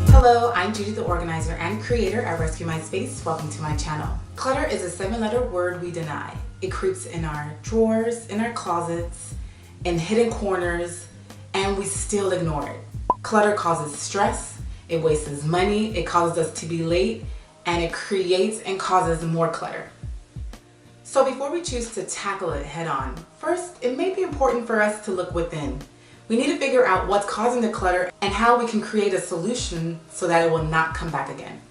Hello, I'm Judi, the organizer and creator at Rescue My Space. Welcome to my channel. Clutter is a 7-letter word we deny. It creeps in our drawers, in our closets, in hidden corners, and we still ignore it. Clutter causes stress, it wastes money, it causes us to be late, and it creates and causes more clutter. So before we choose to tackle it head on, first, it may be important for us to look within. We need to figure out what's causing the clutter and how we can create a solution so that it will not come back again.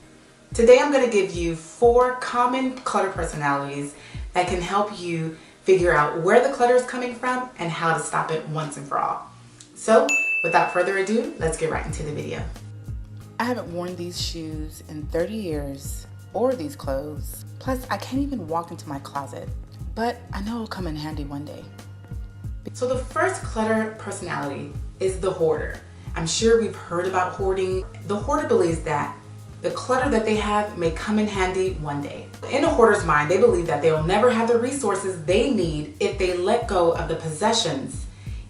Today I'm going to give you 4 common clutter personalities that can help you figure out where the clutter is coming from and how to stop it once and for all. So without further ado, let's get right into the video. I haven't worn these shoes in 30 years or these clothes. Plus I can't even walk into my closet, but I know it'll come in handy one day. So the first clutter personality is the hoarder. I'm sure we've heard about hoarding. The hoarder believes that the clutter that they have may come in handy one day. In a hoarder's mind, they believe that they will never have the resources they need if they let go of the possessions,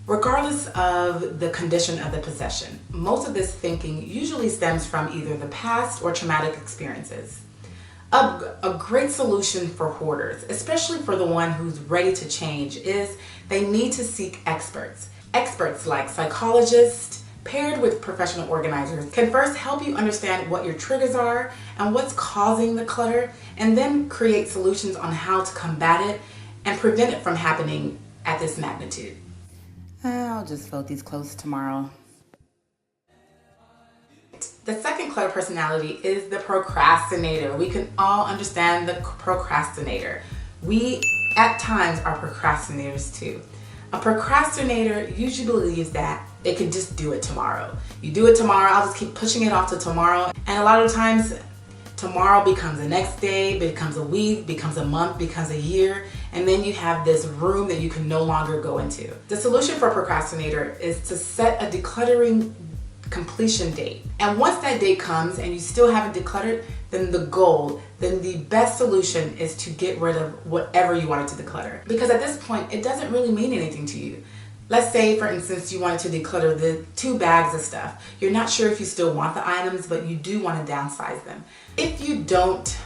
regardless of the condition of the possession. Most of this thinking usually stems from either the past or traumatic experiences. A great solution for hoarders, especially for the one who's ready to change, is they need to seek experts. Experts like psychologists paired with professional organizers can first help you understand what your triggers are and what's causing the clutter, and then create solutions on how to combat it and prevent it from happening at this magnitude. I'll just fold these clothes tomorrow. The second clutter personality is the procrastinator. We can all understand the procrastinator. We, at times, are procrastinators too. A procrastinator usually believes that they can just do it tomorrow. You do it tomorrow, I'll just keep pushing it off to tomorrow. And a lot of times, tomorrow becomes the next day, becomes a week, becomes a month, becomes a year, and then you have this room that you can no longer go into. The solution for a procrastinator is to set a decluttering completion date. And once that day comes and you still haven't decluttered, then the best solution is to get rid of whatever you wanted to declutter. Because at this point, it doesn't really mean anything to you. Let's say, for instance, you wanted to declutter the 2 bags of stuff. You're not sure if you still want the items, but you do want to downsize them. If you don't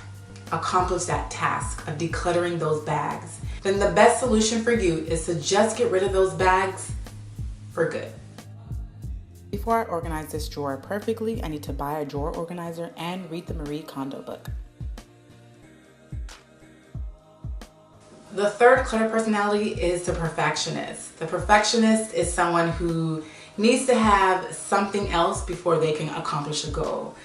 accomplish that task of decluttering those bags, then the best solution for you is to just get rid of those bags for good. Before I organize this drawer perfectly, I need to buy a drawer organizer and read the Marie Kondo book. The third clutter personality is the perfectionist. The perfectionist is someone who needs to have something else before they can accomplish a goal.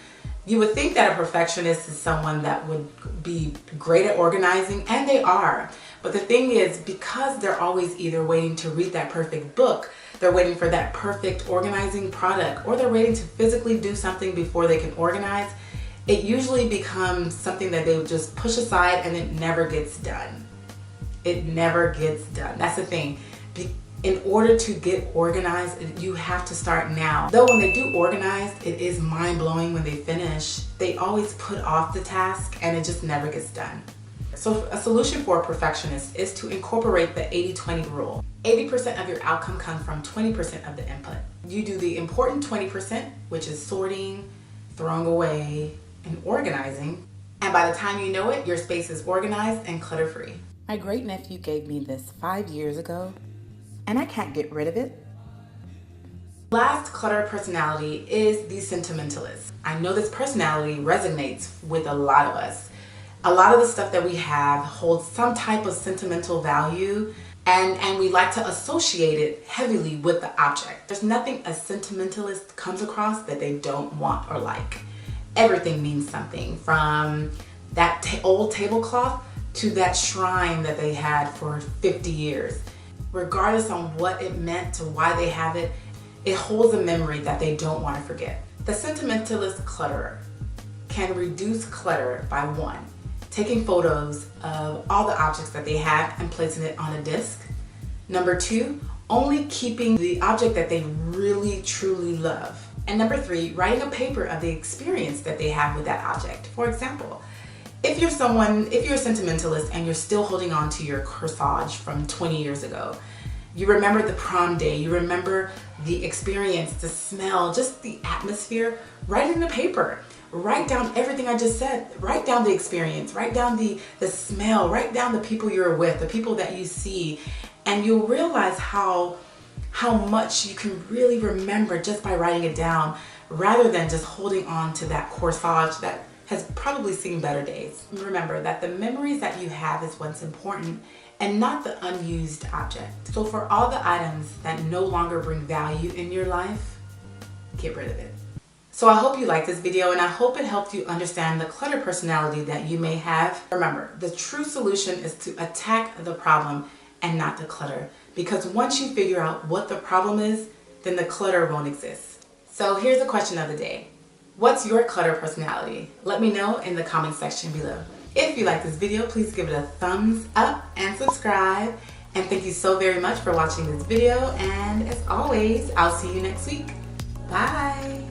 You would think that a perfectionist is someone that would be great at organizing, and they are. But the thing is, because they're always either waiting to read that perfect book, they're waiting for that perfect organizing product, or they're waiting to physically do something before they can organize, it usually becomes something that they would just push aside and it never gets done. It never gets done. That's the thing. In order to get organized, you have to start now. Though when they do organize, it is mind-blowing when they finish. They always put off the task and it just never gets done. So a solution for a perfectionist is to incorporate the 80-20 rule. 80% of your outcome comes from 20% of the input. You do the important 20%, which is sorting, throwing away, and organizing. And by the time you know it, your space is organized and clutter-free. My great-nephew gave me this 5 years ago, and I can't get rid of it. Last clutter personality is the sentimentalist. I know this personality resonates with a lot of us. A lot of the stuff that we have holds some type of sentimental value, and we like to associate it heavily with the object. There's nothing a sentimentalist comes across that they don't want or like. Everything means something, from that old tablecloth to that shrine that they had for 50 years. Regardless on what it meant to why they have it, it holds a memory that they don't want to forget. The sentimentalist clutterer can reduce clutter by 1, taking photos of all the objects that they have and placing it on a disc. Number 2, only keeping the object that they really truly love. And number 3, writing a paper of the experience that they have with that object. For example, If you're a sentimentalist and you're still holding on to your corsage from 20 years ago, you remember the prom day, you remember the experience, the smell, just the atmosphere, write it in a paper. Write down everything I just said. Write down the experience, write down the smell, write down the people you're with, the people that you see, and you'll realize how much you can really remember just by writing it down, rather than just holding on to that corsage that has probably seen better days. Remember that the memories that you have is what's important and not the unused object. So for all the items that no longer bring value in your life, get rid of it. So I hope you liked this video, and I hope it helped you understand the clutter personality that you may have. Remember, the true solution is to attack the problem and not the clutter. Because once you figure out what the problem is, then the clutter won't exist. So here's the question of the day. What's your clutter personality? Let me know in the comment section below. If you like this video, please give it a thumbs up and subscribe. And thank you so very much for watching this video. And as always, I'll see you next week. Bye.